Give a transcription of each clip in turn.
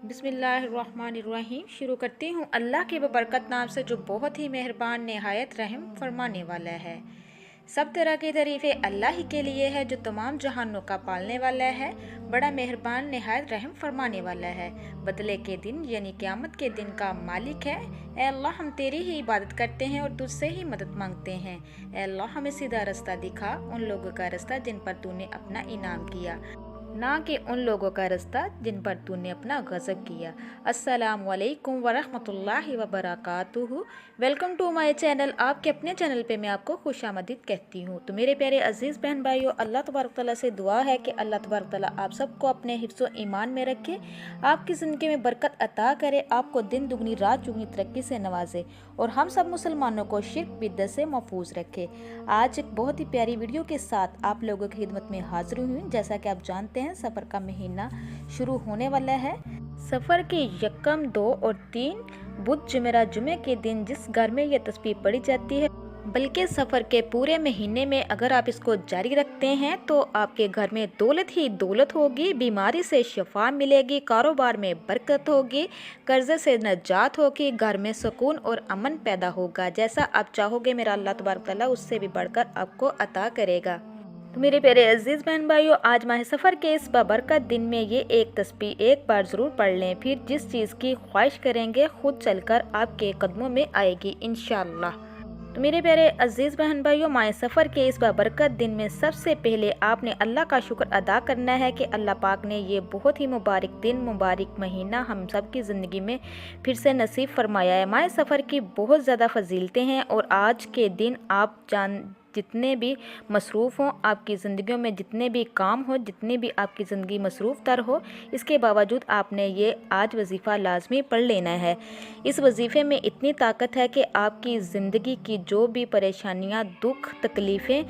बिस्मिल्लाहिर्रहमानिर्रहीम। शुरू करती हूँ अल्लाह के बरकत नाम से जो बहुत ही मेहरबान नहायत रहम फरमाने वाला है। सब तरह की तारीफ़ें अल्लाह ही के लिए है जो तमाम जहानों का पालने वाला है, बड़ा मेहरबान नहायत रहम फरमाने वाला है, बदले के दिन यानी क़यामत के दिन का मालिक है। ए अल्लाह, हम तेरी ही इबादत करते हैं और तुझसे ही मदद मांगते हैं। ए अल्लाह, हमें सीधा रास्ता दिखा, उन लोगों का रास्ता जिन पर तूने अपना इनाम किया, ना कि उन लोगों का रास्ता जिन पर तूने अपना गज़ब किया। अस्सलामु अलैकुम वरहमतुल्लाहि वबरकातुहू। Welcome to my channel. आपके अपने चैनल पे मैं आपको खुशामदीद कहती हूँ। तो मेरे प्यारे अजीज़ बहन भाइयों, अल्लाह तबारक तआला से दुआ है कि अल्लाह तबारक तआला आप सबको अपने हिफ्ज़ व ईमान में रखे, आपकी ज़िंदगी में बरकत अता करे, आपको दिन दुगनी रात चुगनी तरक्की से नवाजे और हम सब मुसलमानों को शिर्क बिद्दत से महफूज रखे। आज एक बहुत ही प्यारी वीडियो के साथ आप लोगों की खिदमत में हाजिर हुई। जैसा कि आप जानते हैं, सफ़र का महीना शुरू होने वाला है। सफ़र के यकम, 2 और 3 बुध जुमेरात जुमे के दिन जिस घर में ये तस्बीह पढ़ी जाती है, बल्कि सफ़र के पूरे महीने में अगर आप इसको जारी रखते हैं तो आपके घर में दौलत ही दौलत होगी, बीमारी से शिफा मिलेगी, कारोबार में बरकत होगी, कर्जे से नजात होगी, घर में सुकून और अमन पैदा होगा। जैसा आप चाहोगे मेरा अल्लाह तबारक तआला उससे भी बढ़कर आपको अता करेगा। तो मेरे प्यारे अजीज़ बहन भाइयों, आज माह सफ़र के इस बाबरकत दिन में ये एक तस्बीह एक बार ज़रूर पढ़ लें, फिर जिस चीज़ की ख्वाहिश करेंगे खुद चलकर आपके कदमों में आएगी इंशाअल्लाह। तो मेरे प्यारे अजीज़ बहन भाइयों, माह सफ़र के इस बाबरकत दिन में सबसे पहले आपने अल्लाह का शुक्र अदा करना है कि अल्लाह पाक ने ये बहुत ही मुबारक दिन, मुबारक महीना हम सब की ज़िंदगी में फिर से नसीब फरमाया है। माह सफ़र की बहुत ज़्यादा फजीलतें हैं और आज के दिन आप जितने भी मसरूफ़ हों, आपकी ज़िंदगियों में जितने भी काम हो, जितनी भी आपकी ज़िंदगी मसरूफ़ तर हो, इसके बावजूद आपने ये आज वजीफ़ा लाजमी पढ़ लेना है। इस वजीफ़े में इतनी ताकत है कि आपकी ज़िंदगी की जो भी परेशानियाँ, दुख, तकलीफ़ें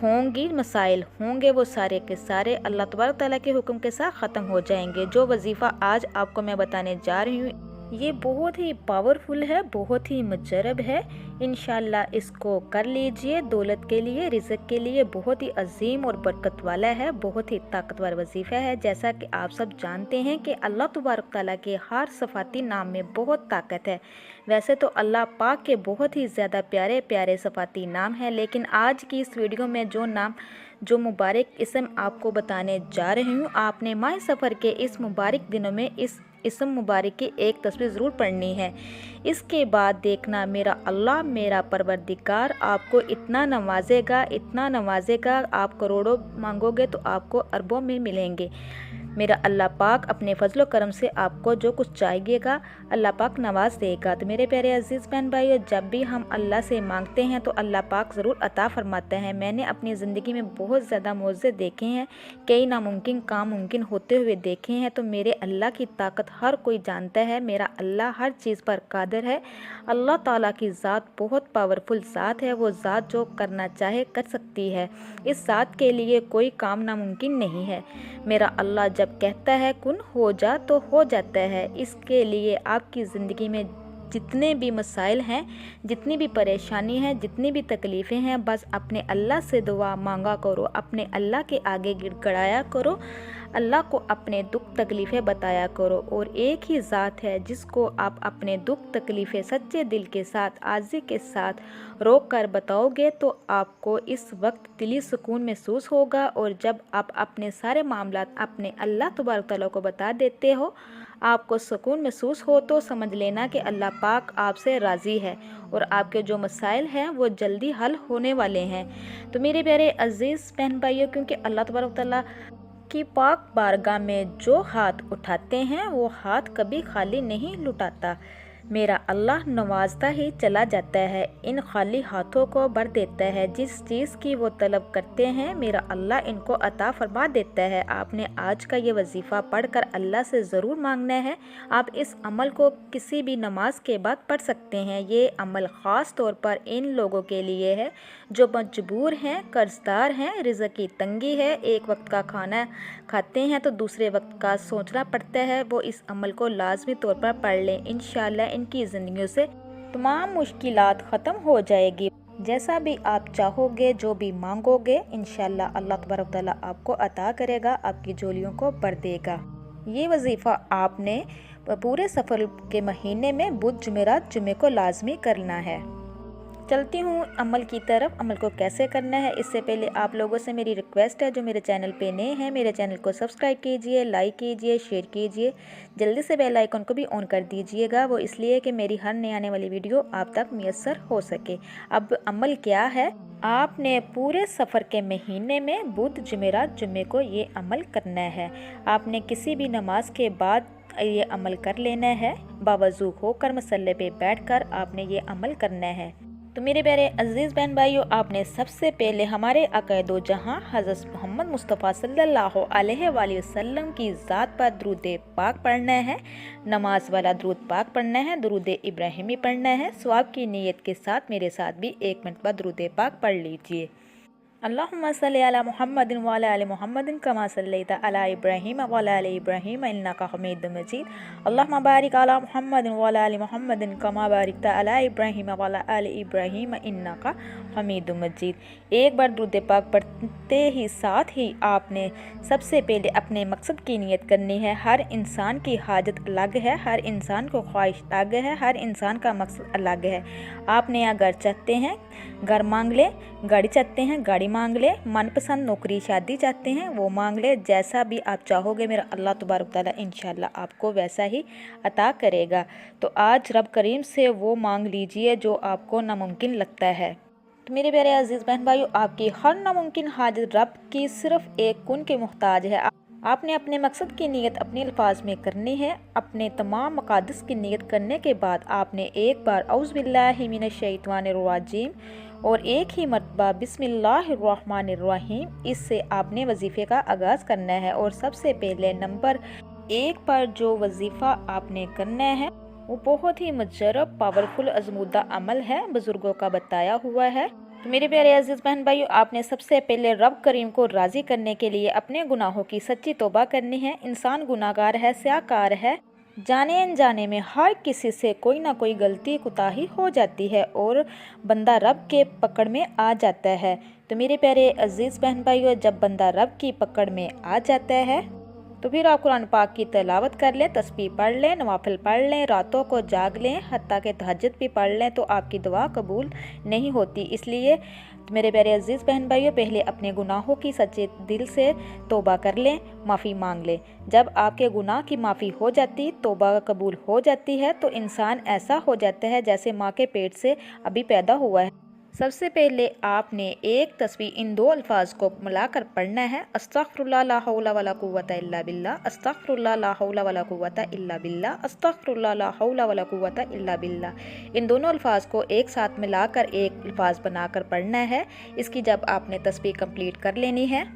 होंगी, मसाइल होंगे, वो सारे के सारे अल्लाह तबारक तआला के हुक्म के साथ ख़त्म हो जाएंगे। जो वजीफ़ा आज आपको मैं बताने जा रही हूँ ये बहुत ही पावरफुल है, बहुत ही मुजरब है। इंशाल्लाह इसको कर लीजिए। दौलत के लिए, रिज़्क़ के लिए बहुत ही अजीम और बरकत वाला है, बहुत ही ताकतवर वजीफ़ा है। जैसा कि आप सब जानते हैं कि अल्लाह तबारक तआला के हर सफ़ाती नाम में बहुत ताकत है। वैसे तो अल्लाह पाक के बहुत ही ज़्यादा प्यारे प्यारे सफ़ाती नाम हैं, लेकिन आज की इस वीडियो में जो मुबारक इसम आपको बताने जा रही हूँ, आपने माह सफ़र के इस मुबारक दिनों में इस इसम मुबारक की एक तस्वीर ज़रूर पढ़नी है। इसके बाद देखना मेरा अल्लाह, मेरा परवरदिगार आपको इतना नवाजेगा, इतना नवाजेगा, आप करोड़ों मांगोगे तो आपको अरबों में मिलेंगे। मेरा अल्लाह पाक अपने फजलो करम से आपको जो कुछ चाहिएगा अल्लाह पाक नवाज देगा। तो मेरे प्यारे अजीज़ बहन भाइयों, जब भी हम अल्लाह से मांगते हैं तो अल्लाह पाक ज़रूर अता फरमाते हैं। मैंने अपनी ज़िंदगी में बहुत ज़्यादा मौज़े देखे हैं, कई नामुमकिन काम मुमकिन होते हुए देखे हैं। तो मेरे अल्लाह की ताकत हर कोई जानता है, मेरा अल्लाह हर चीज़ पर कादिर है। अल्लाह ताला की ज़ात बहुत पावरफुल ज़ात है, वो ज़ात जो करना चाहे कर सकती है। इस ज़ात के लिए कोई काम नामुमकिन नहीं है। मेरा अल्लाह जब कहता है कुन हो जा तो हो जाता है। इसके लिए आपकी ज़िंदगी में जितने भी मसाइल हैं, जितनी भी परेशानी है, जितनी भी तकलीफ़ें हैं, बस अपने अल्लाह से दुआ मांगा करो, अपने अल्लाह के आगे गिड़गिड़ाया करो, अल्लाह को अपने दुख तकलीफ़ें बताया करो। और एक ही ज़ात है जिसको आप अपने दुख तकलीफ़ें सच्चे दिल के साथ, आज़ी के साथ रोक कर बताओगे तो आपको इस वक्त दिली सुकून महसूस होगा। और जब आप अपने सारे मामलात अपने अल्लाह तबारक तआला को बता देते हो, आपको सुकून महसूस हो, तो समझ लेना कि अल्लाह पाक आपसे राज़ी है और आपके जो मसाइल हैं वो जल्दी हल होने वाले हैं। तो मेरे प्यारे अजीज़ बहन भाइयों, क्योंकि अल्लाह तबारक तआला की पाक बारगाह में जो हाथ उठाते हैं वो हाथ कभी खाली नहीं लुटाता। मेरा अल्लाह नवाजता ही चला जाता है, इन खाली हाथों को भर देता है। जिस चीज़ की वो तलब करते हैं मेरा अल्लाह इनको अता फरमा देता है। आपने आज का ये वजीफ़ा पढ़कर अल्लाह से ज़रूर मांगना है। आप इस अमल को किसी भी नमाज के बाद पढ़ सकते हैं। ये अमल ख़ास तौर पर इन लोगों के लिए है जो मजबूर हैं, कर्जदार हैं, रिज़्क़ की तंगी है, एक वक्त का खाना खाते हैं तो दूसरे वक्त का सोचना पड़ता है। वो इस अमल को लाजमी तौर पर पढ़ लें। इंशाअल्लाह इनकी ज़िंदगियों से तमाम मुश्किलात ख़त्म हो जाएगी। जैसा भी आप चाहोगे, जो भी मांगोगे, इंशाअल्लाह अल्लाह तबारक तआला आपको अता करेगा, आपकी झोलियों को भर देगा। ये वजीफ़ा आपने पूरे सफ़र के महीने में बुध जुमेरात जुमे को लाजमी करना है। चलती हूँ अमल की तरफ। अमल को कैसे करना है, इससे पहले आप लोगों से मेरी रिक्वेस्ट है, जो मेरे चैनल पे नए हैं मेरे चैनल को सब्सक्राइब कीजिए, लाइक कीजिए, शेयर कीजिए, जल्दी से बेल आइकन को भी ऑन कर दीजिएगा। वो इसलिए कि मेरी हर नई आने वाली वीडियो आप तक मैसर हो सके। अब अमल क्या है, आपने पूरे सफ़र के महीने में बुध जुमेरात जुमे को ये अमल करना है। आपने किसी भी नमाज के बाद ये अमल कर लेना है। बावजू होकर मसल्ले पे बैठकर आपने ये अमल करना है। तो मेरे प्यारे अजीज़ बहन भाइयों, आपने सबसे पहले हमारे अक़ायदो जहाँ हज़रत मोहम्मद मुस्तफ़ा सल्लल्लाहु अलैहि वसल्लम की ज़ात पर दुरूद पाक पढ़ना है। नमाज वाला दुरूद पाक पढ़ना है, दुरूद इब्राहिमी पढ़ना है। सवाब की नीयत के साथ मेरे साथ भी 1 मिनट बाद दुरूद पाक पढ़ लीजिए। अल्लाहुम्मा सल्ली अला मुहम्मदिन व अला आलि मुहम्मदिन कमा सल्लैता अला इब्राहीम व अला आलि इब्राहीम इन्नका हमीदुम मजीद। अल्लाहुम्मा बारिक अला मुहम्मदिन व अला आलि मुहम्मदिन कमा बारिकता अला इब्राहीम व अला आलि इब्राहीम इन्नका हमीदुम मजीद। एक बार दुरूद पाक पढ़ते ही साथ ही आपने सबसे पहले अपने मकसद की नियत करनी है। हर इंसान की हाजत अलग है, हर इंसान को ख्वाहिश अलग है, हर इंसान का मकसद अलग है। आपने अगर चाहते हैं घर मांग ले, गाड़ी चाहते हैं गाड़ी मांग ले, मनपसंद नौकरी शादी चाहते हैं वो मांग ले। जैसा भी आप चाहोगे मेरा अल्लाह तबारक तआला इंशाल्लाह आपको वैसा ही अता करेगा। तो आज रब करीम से वो मांग लीजिए जो आपको नामुमकिन लगता है। तो मेरे प्यारे अजीज़ बहन भाइयों, आपकी हर नामुमकिन हाजत रब की सिर्फ एक कुन के मुहताज है। आपने अपने मकसद की नीयत अपने अल्फाज में करनी है। अपने तमाम मकादस की नीयत करने के बाद आपने एक बार औज़ु बिल्लाहि मिनश शैतानिर रजीम और एक ही मरतबा बिस्मिल्लाहिर्रहमानिर्रहीम, इससे आपने वजीफ़े का आगाज़ करना है। और सबसे पहले नंबर 1 पर जो वजीफ़ा आपने करना है वो बहुत ही मुजर्रब पावरफुल अज़मुद्दा अमल है, बुज़ुर्गों का बताया हुआ है। तो मेरे प्यारे अजीज़ बहन भाइयों, आपने सबसे पहले रब करीम को राज़ी करने के लिए अपने गुनाहों की सच्ची तौबा करनी है। इंसान गुनाहगार है, स्याहकार है, जाने अनजाने में हर किसी से कोई ना कोई गलती कुताही हो जाती है और बंदा रब के पकड़ में आ जाता है। तो मेरे प्यारे अजीज़ बहन भाइयों, जब बंदा रब की पकड़ में आ जाता है तो फिर आप कुरान पाक की तिलावत कर लें, तस्बीह पढ़ लें, नवाफिल पढ़ लें, रातों को जाग लें, हत्ता के तहज्जुद भी पढ़ लें, तो आपकी दुआ कबूल नहीं होती। इसलिए मेरे प्यारे अजीज़ बहन भाइयों, पहले अपने गुनाहों की सच्चे दिल से तौबा कर लें, माफ़ी मांग लें। जब आपके गुनाह की माफ़ी हो जाती, तौबा कबूल हो जाती है, तो इंसान ऐसा हो जाता है जैसे माँ के पेट से अभी पैदा हुआ है। सबसे पहले आपने एक तस्बीह इन 2 अल्फाज को मिलाकर पढ़ना है, अस्तगफिरुल्लाह ला हौला वला कुव्वता इल्ला बिल्लाह, अस्तगफिरुल्लाह ला हौला वला कुव्वता इल्ला बिल्लाह, अस्तगफिरुल्लाह ला हौला वला कुव्वता इल्ला बिल्लाह। इन दोनों अल्फाज को एक साथ मिलाकर एक अल्फाज बनाकर पढ़ना है। इसकी जब आपने तस्बीह कंप्लीट कर लेनी है,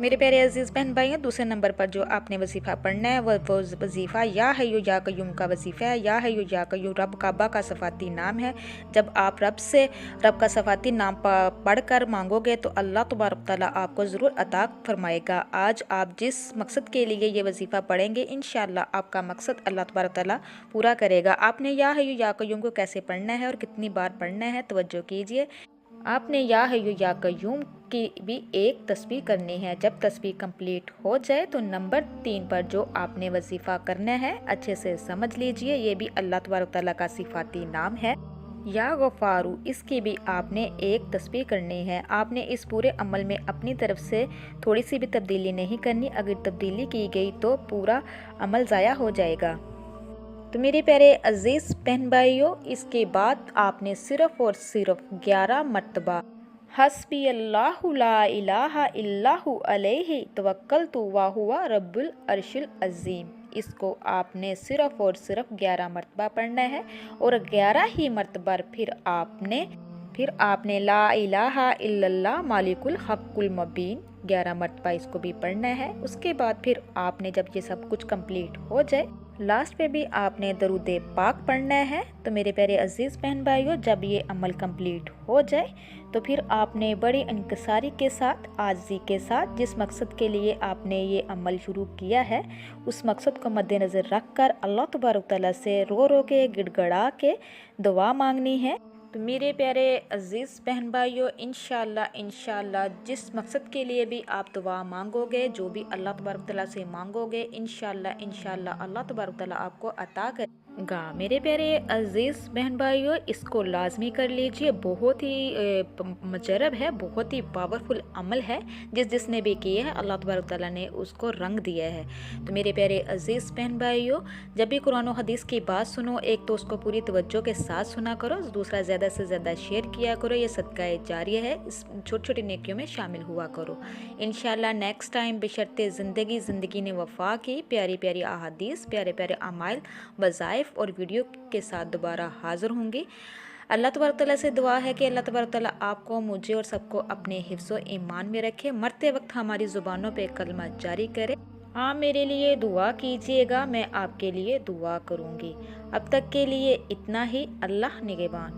मेरे प्यारे अजीज़ बहन भाइयों, दूसरे नंबर पर जो आपने वजीफ़ा पढ़ना है वो वजीफ़ा या हय्यु या कय्यूम का वजीफ़ा है। या हय्यु या कय्यूम रब काबा का सफ़ाती नाम है। जब आप रब का सफ़ाती नाम पढ़कर मांगोगे तो अल्लाह तबारक तआला आपको ज़रूर अता फरमाएगा। आज आप जिस मकसद के लिए ये वजीफ़ा पढ़ेंगे इंशाअल्लाह आपका मकसद अल्लाह तबारक तआला पूरा करेगा। आपने या हय्यु या कय्यूम को कैसे पढ़ना है और कितनी बार पढ़ना है, तवज्जो कीजिए। आपने या हय्यु या कय्यूम की भी एक तस्बीह करनी है। जब तस्बीह कंप्लीट हो जाए तो नंबर 3 पर जो आपने वजीफ़ा करना है अच्छे से समझ लीजिए। ये भी अल्लाह तबारक तआला का सिफाती नाम है, या गफ़ारू। इसकी भी आपने एक तस्बीह करनी है। आपने इस पूरे अमल में अपनी तरफ से थोड़ी सी भी तब्दीली नहीं करनी। अगर तब्दीली की गई तो पूरा अमल ज़ाया हो जाएगा। तो मेरे प्यारे अजीज़ बहन भाइयों, इसके बाद आपने सिर्फ़ और सिर्फ 11 मरतबा हस्बी अल्लाहु ला इलाहा इल्लाहु अलैहि तवक्कलतु व हुवा रब्बुल अर्शिल अज़ीम, इसको आपने सिर्फ़ और सिर्फ 11 मरतबा पढ़ना है। और 11 ही मरतबा फिर आपने ला इलाहा इल्लल्लाह मालिकुल हक़्क़ुल मुबीन 11 मरतबा इसको भी पढ़ना है। उसके बाद फिर आपने जब ये सब कुछ कंप्लीट हो जाए, लास्ट पे भी आपने दरूद पाक पढ़ना है। तो मेरे प्यारे अजीज़ बहन भाइयों, जब ये अमल कंप्लीट हो जाए तो फिर आपने बड़ी इंकिसारी के साथ, आज़ी के साथ, जिस मकसद के लिए आपने ये अमल शुरू किया है उस मकसद को मद्देनज़र रख कर अल्लाह तबारक तआला से रो रो के गिड़गड़ा के दुआ मांगनी है। तो मेरे प्यारे अज़ीज़ बहन भाइयों, इंशाल्लाह जिस मकसद के लिए भी आप दुआ मांगोगे, जो भी अल्लाह तबारक तआला से मांगोगे, इंशाल्लाह अल्लाह तबारक तआला आपको अता करेगा। मेरे प्यारे अज़ीज़ बहन भाइयों, इसको लाजमी कर लीजिए। बहुत ही मुजरब है, बहुत ही पावरफुल अमल है। जिसने भी किया है अल्लाह तबारक तआला ने उसको रंग दिया है। तो मेरे प्यारे अज़ीज़ बहन भाइयों, जब भी कुरान और हदीस की बात सुनो, एक तो उसको पूरी तवज्जो के साथ सुना करो, दूसरा ज़्यादा से ज़्यादा शेयर किया करो। ये सदका जारिया है, इस छोटी छोटी नेकियों में शामिल हुआ करो। इंशाल्लाह नेक्स्ट टाइम बशर्ते ज़िंदगी ने वफ़ा की प्यारी प्यारी अहादीस, प्यारे प्यारे अमाइल, वज़ाइफ और वीडियो के साथ दोबारा हाज़िर होंगी। अल्लाह तबारक तआला से दुआ है कि अल्लाह तबारक तआला आपको, मुझे और सबको अपने हिफ्ज़ो ईमान में रखे। मरते वक्त हमारी ज़ुबानों पे कलमा जारी करे। हाँ, मेरे लिए दुआ कीजिएगा, मैं आपके लिए दुआ करूँगी। अब तक के लिए इतना ही। अल्लाह निगहबान।